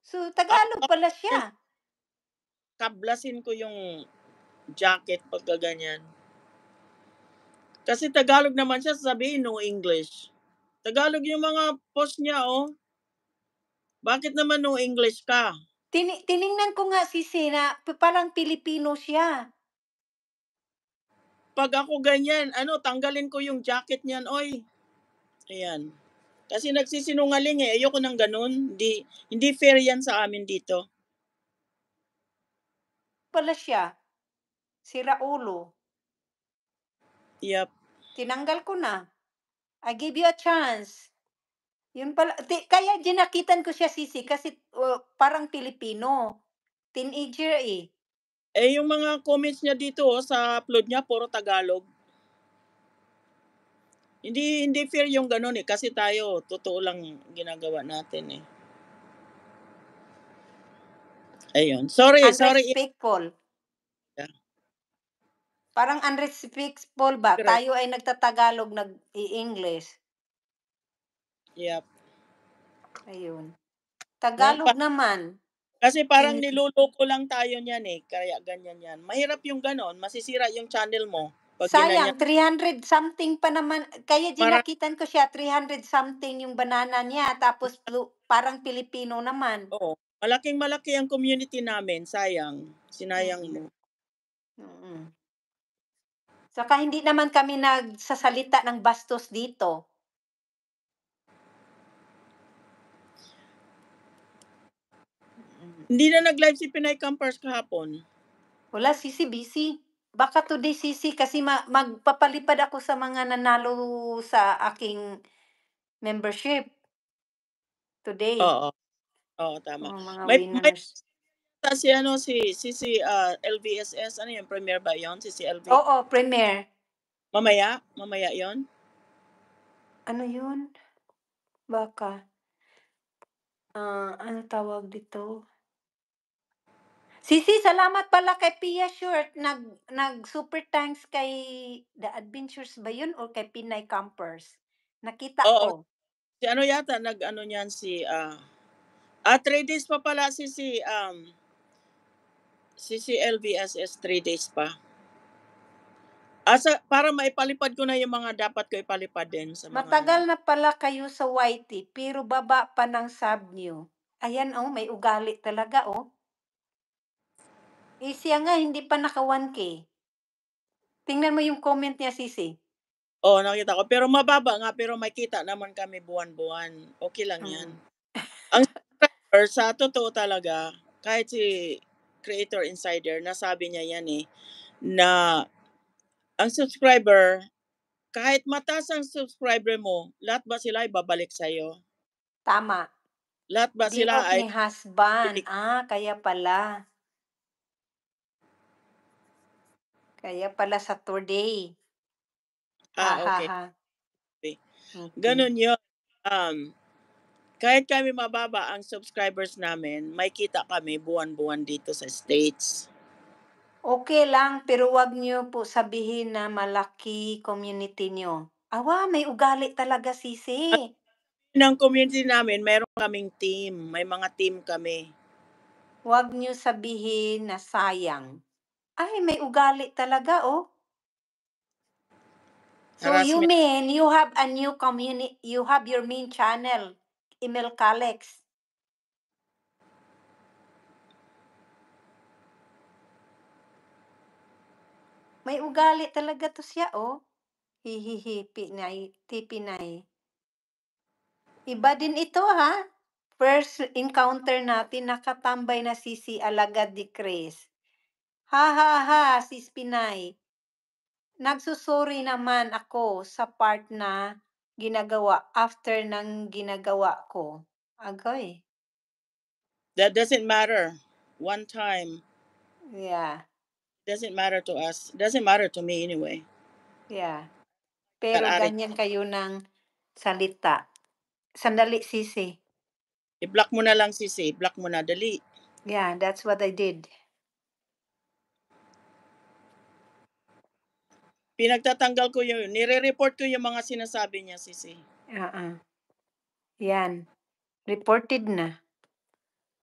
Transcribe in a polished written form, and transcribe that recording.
So, Tagalog pala siya. Kablasin ko yung jacket pagka ganyan. Kasi Tagalog naman siya, sabihin no English. Tagalog yung mga post niya, oh. Bakit naman no English ka? Tiningnan ko nga sisi na parang Pilipino siya. Pag ako ganyan, tanggalin ko yung jacket niyan, oy. Ayan. Kasi nagsisinungaling eh. Ayoko nang ganun. Hindi fair yan sa amin dito. Pala siya. Si Raulo. Yep. Tinanggal ko na. I give you a chance. Yun pala. Kaya dinakitan ko siya sisi kasi parang Pilipino. Teenager eh. Eh, yung mga comments niya dito sa upload niya, puro Tagalog. Hindi fair yung ganun eh. Kasi tayo, totoo lang ginagawa natin eh. Ayun. Sorry. Unrespectful. Yeah. Parang unrespectful ba? Correct. Tayo ay nagtatagalog, nag-i-English. Yep. Ayun. Tagalog naman. Kasi parang niluloko lang tayo niyan eh. Kaya ganyan yan. Mahirap yung ganon. Masisira yung channel mo. Pag Sayang, ginanyan. 300 something pa naman. Kaya dinakitan ko siya, 300 something yung banana niya. Tapos parang Pilipino naman. Oo. Malaking-malaki ang community namin. Sayang. Sinayang mo. Saka hindi naman kami nagsasalita ng bastos dito. Hindi na nag-live si Pinay Campers kahapon. Wala, sisi, busy. Baka today, sisi, kasi magpapalipad ako sa mga nanalo sa aking membership. Today. Oo. Oo, tama. Mga May winners. si LVSS, ano yung premiere ba yun? Si LV? Oo, premiere. Mamaya yon. Ano yun? Baka. Ano tawag dito? Sisi, salamat pala kay Pia Short. Nag super thanks kay The Adventures ba yun or kay Pinay Campers? Nakita Oo. ko. Si ano yata, nag-ano niyan si, 3 days pa pala si LVSS, 3 days pa. Para maipalipad ko na yung mga dapat ko ipalipad din sa mga. Matagal na pala kayo sa YT, pero baba pa ng sub niyo. Ayan, oh, may ugali talaga, oh. Siya nga, hindi pa naka 1K. Tingnan mo yung comment niya, sisi. Oo, nakita ko. Pero mababa nga, pero may kita naman kami buwan-buwan. Okay lang yan. Ang subscriber, sa totoo talaga, kahit si Creator Insider, nasabi niya yan eh, na ang subscriber, kahit mataas ang subscriber mo, lahat ba sila ay babalik sa'yo? Tama. Lahat ba Day sila off ay ni husband. Kaya pala. Kaya pala Saturday. okay. Okay. Ganun yun. Kahit kami mababa ang subscribers namin, may kita kami buwan-buwan dito sa States. Okay lang, pero wag niyo po sabihin na malaki community niyo. Awa, may ugali talaga, sisi. Ng community namin, mayroon kaming team. May mga team kami. Wag niyo sabihin na sayang. Ay, may ugali talaga, oh. So you mean you have a new community, you have your main channel, Email Calex. May ugali talaga to siya, oh. Hihihi, Pinay. Iba din ito, ha? First encounter natin, nakatambay na si Alagad de Cres. Ha, sis Pinay. Nagsusuri naman ako sa part na ginagawa after ng ginagawa ko. Agoy. That doesn't matter. One time. Yeah. Doesn't matter to us. Doesn't matter to me anyway. Yeah. Pero ganyan kayo ng salita. Sandali, sisi. I-block mo na lang, sisi. I-block mo na. Dali. Yeah, that's what I did. Pinagtatanggal ko yung, nire-report ko yung mga sinasabi niya, sisi. Yan. Reported na.